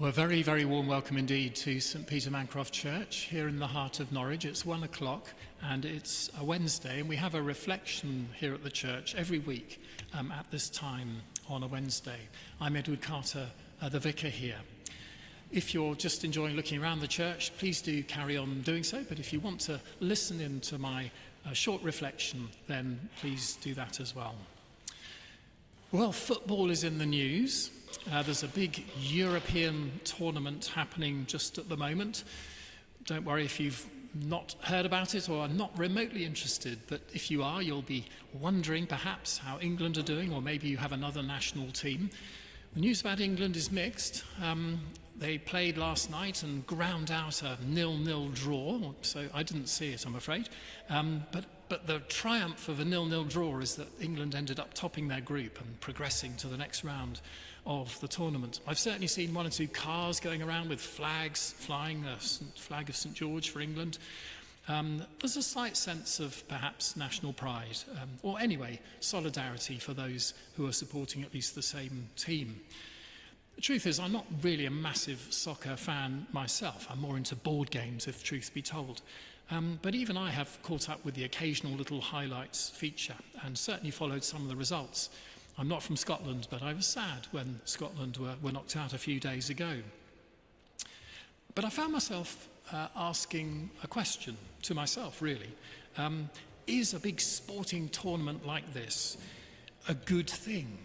Well, a very, very warm welcome indeed to St Peter Mancroft Church here in the heart of Norwich. It's 1 o'clock and it's a Wednesday, and we have a reflection here at the church every week at this time on a Wednesday. I'm Edward Carter, the vicar here. If you're just enjoying looking around the church, please do carry on doing so. But if you want to listen in to my short reflection, then please do that as well. Well, football is in the news. There's a big European tournament happening just at the moment. Don't worry if you've not heard about it or are not remotely interested, but if you are, you'll be wondering perhaps how England are doing, or maybe you have another national team. The news about England is mixed. They played last night and ground out a 0-0 draw, so I didn't see it, I'm afraid. But the triumph of a 0-0 draw is that England ended up topping their group and progressing to the next round of the tournament. I've certainly seen one or two cars going around with flags flying, the flag of St George for England. There's a slight sense of perhaps national pride, or anyway, solidarity for those who are supporting at least the same team. The truth is, I'm not really a massive soccer fan myself. I'm more into board games, if truth be told. But even I have caught up with the occasional little highlights feature and certainly followed some of the results. I'm not from Scotland, but I was sad when Scotland were knocked out a few days ago. But I found myself asking a question to myself, really. Is a big sporting tournament like this a good thing?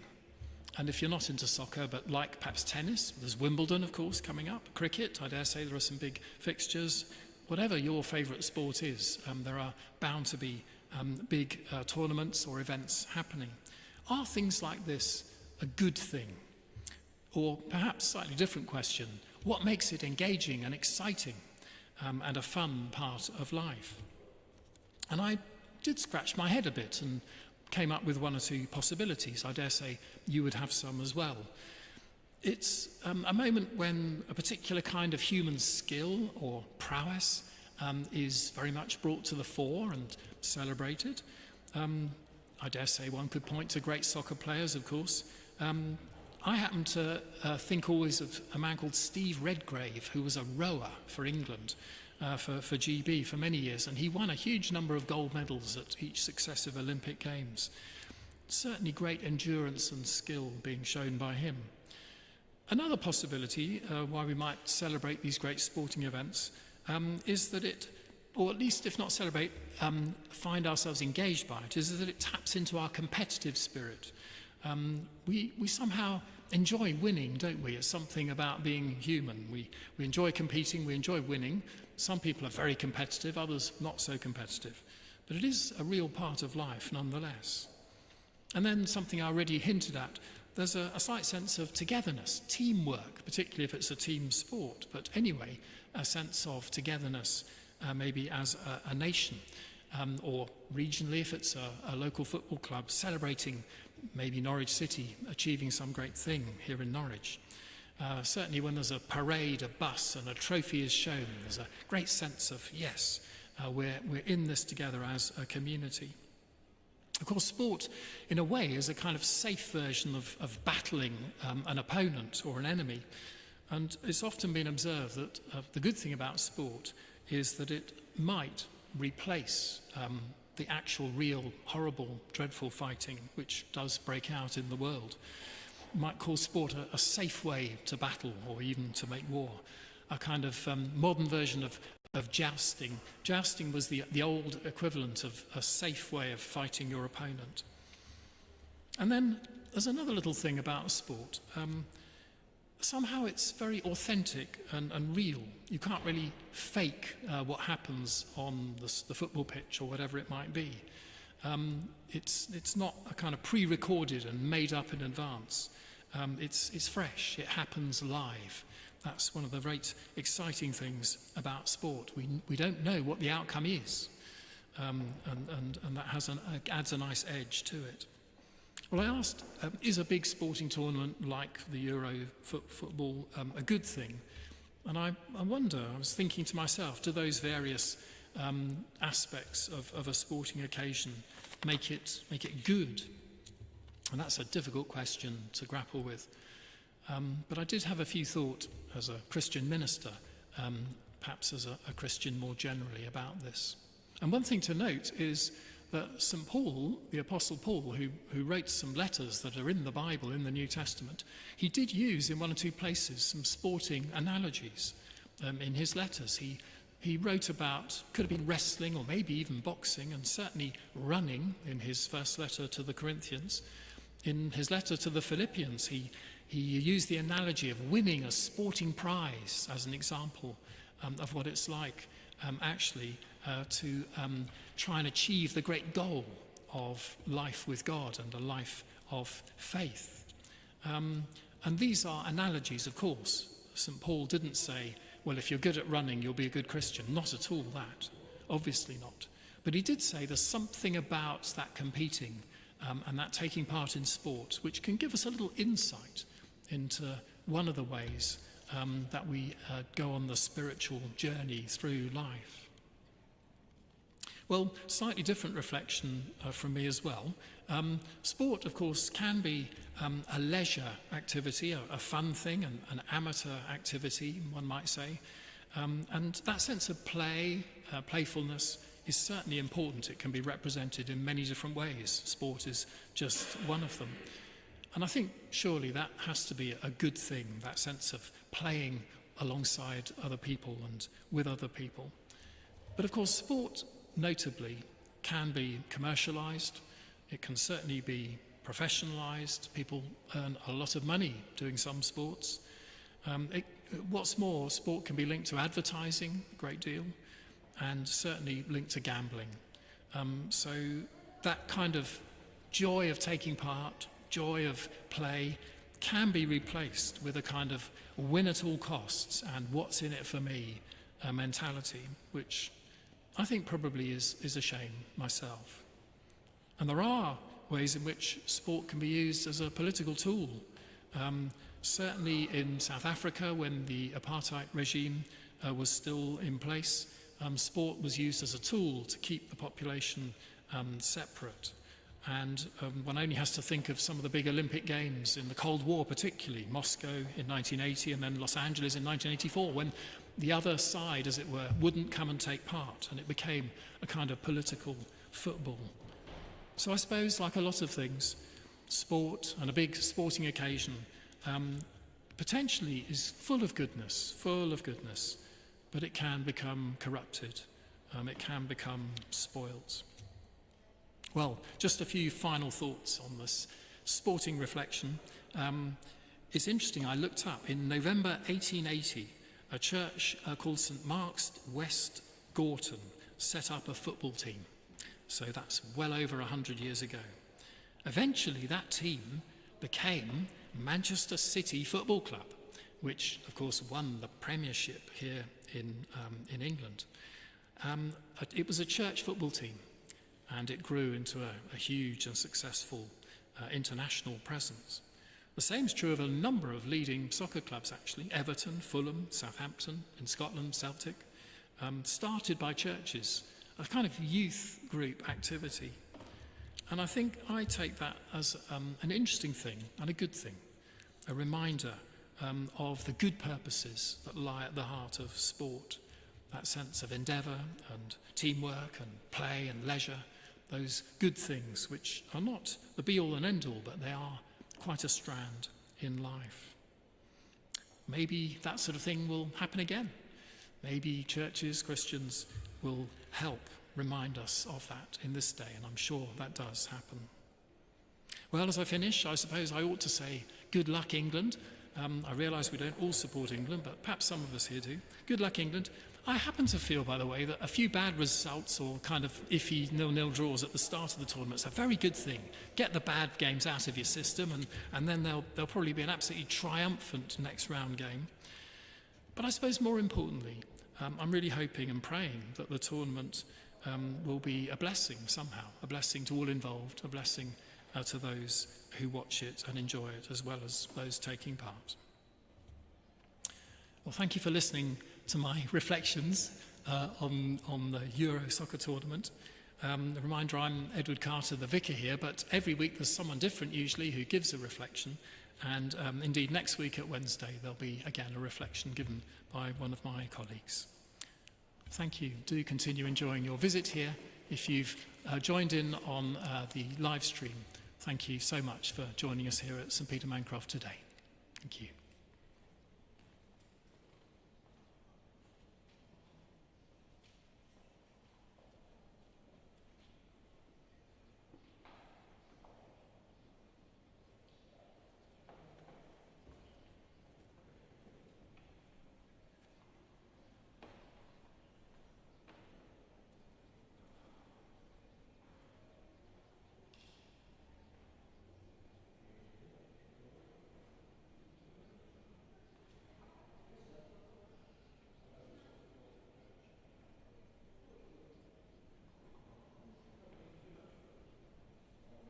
And if you're not into soccer, but like perhaps tennis, there's Wimbledon, of course, coming up. Cricket, I dare say there are some big fixtures. Whatever your favourite sport is, there are bound to be big tournaments or events happening. Are things like this a good thing? Or perhaps a slightly different question, what makes it engaging and exciting and a fun part of life? And I did scratch my head a bit and came up with one or two possibilities. I dare say you would have some as well. It's a moment when a particular kind of human skill or prowess is very much brought to the fore and celebrated. I dare say one could point to great soccer players, of course. I happen to think always of a man called Steve Redgrave, who was a rower for England, for GB for many years, and he won a huge number of gold medals at each successive Olympic Games. Certainly great endurance and skill being shown by him. Another possibility why we might celebrate these great sporting events is that it, or at least if not celebrate, find ourselves engaged by it, is that it taps into our competitive spirit. We somehow enjoy winning, don't we? It's something about being human. We enjoy competing, we enjoy winning. Some people are very competitive, others not so competitive. But it is a real part of life nonetheless. And then something I already hinted at, there's a slight sense of togetherness, teamwork, particularly if it's a team sport. But anyway, a sense of togetherness, maybe as a nation, or regionally if it's a local football club celebrating maybe Norwich City achieving some great thing here in Norwich. Certainly when there's a parade, a bus and a trophy is shown, there's a great sense of, yes, we're in this together as a community. Of course, sport, in a way, is a kind of safe version of battling an opponent or an enemy. And it's often been observed that the good thing about sport is that it might replace the actual, real, horrible, dreadful fighting which does break out in the world. It might call sport a safe way to battle or even to make war, a kind of modern version of jousting. Jousting was the old equivalent of a safe way of fighting your opponent. And then there's another little thing about sport. Somehow it's very authentic and real. You can't really fake what happens on the football pitch or whatever it might be. It's not a kind of pre-recorded and made up in advance. It's fresh, it happens live. That's one of the great exciting things about sport. We don't know what the outcome is, and that adds a nice edge to it. Well, I asked, is a big sporting tournament like the Euro football a good thing? And I wonder, I was thinking to myself, do those various aspects of a sporting occasion make it good? And that's a difficult question to grapple with. But I did have a few thoughts as a Christian minister, perhaps as a Christian more generally, about this. And one thing to note is that St. Paul, the Apostle Paul, who wrote some letters that are in the Bible, in the New Testament, he did use in one or two places some sporting analogies in his letters. He wrote about, could have been wrestling or maybe even boxing, and certainly running in his first letter to the Corinthians. In his letter to the Philippians, he used the analogy of winning a sporting prize as an example of what it's like to try and achieve the great goal of life with God and a life of faith. And these are analogies, of course. St. Paul didn't say, well, if you're good at running, you'll be a good Christian. Not at all that. Obviously not. But he did say there's something about that competing and that taking part in sport which can give us a little insight into one of the ways that we go on the spiritual journey through life. Well, slightly different reflection from me as well. Sport, of course, can be a leisure activity, a fun thing, an amateur activity, one might say. And that sense of play, playfulness, is certainly important. It can be represented in many different ways. Sport is just one of them. And I think surely that has to be a good thing, that sense of playing alongside other people and with other people. But of course, sport, notably, can be commercialised. It can certainly be professionalised. People earn a lot of money doing some sports. What's more, sport can be linked to advertising a great deal, and certainly linked to gambling. So that kind of joy of taking part, joy of play, can be replaced with a kind of win at all costs and what's in it for me mentality, which I think probably is a shame myself. And there are ways in which sport can be used as a political tool. Certainly in South Africa, when the apartheid regime was still in place, sport was used as a tool to keep the population separate. And one only has to think of some of the big Olympic Games in the Cold War, particularly Moscow in 1980 and then Los Angeles in 1984, when the other side, as it were, wouldn't come and take part, and it became a kind of political football. So I suppose, like a lot of things, sport and a big sporting occasion potentially is full of goodness, but it can become corrupted. It can become spoilt. Well, just a few final thoughts on this sporting reflection. It's interesting, I looked up, in November 1880, a church called St. Mark's, West Gorton, set up a football team. So that's well over 100 years ago. Eventually, that team became Manchester City Football Club, which, of course, won the Premiership here in England. It was a church football team, and it grew into a huge and successful international presence. The same is true of a number of leading soccer clubs, actually. Everton, Fulham, Southampton, in Scotland, Celtic, started by churches, a kind of youth group activity. And I think I take that as an interesting thing and a good thing, a reminder of the good purposes that lie at the heart of sport, that sense of endeavour and teamwork and play and leisure, those good things which are not the be-all and end-all, but they are quite a strand in life. Maybe that sort of thing will happen again. Maybe churches, Christians will help remind us of that in this day, and I'm sure that does happen. Well, as I finish, I suppose I ought to say good luck, England. I realise we don't all support England, but perhaps some of us here do. Good luck, England. I happen to feel, by the way, that a few bad results or kind of iffy 0-0 draws at the start of the tournament is a very good thing. Get the bad games out of your system, and then there'll probably be an absolutely triumphant next round game. But I suppose more importantly, I'm really hoping and praying that the tournament will be a blessing somehow, a blessing to all involved, a blessing to those who watch it and enjoy it, as well as those taking part. Well, thank you for listening to my reflections on the Euro soccer tournament. A reminder, I'm Edward Carter, the vicar here, but every week there's someone different usually who gives a reflection. And indeed, next week at Wednesday, there'll be again a reflection given by one of my colleagues. Thank you. Do continue enjoying your visit here. If you've joined in on the live stream, thank you so much for joining us here at St Peter Mancroft today. Thank you.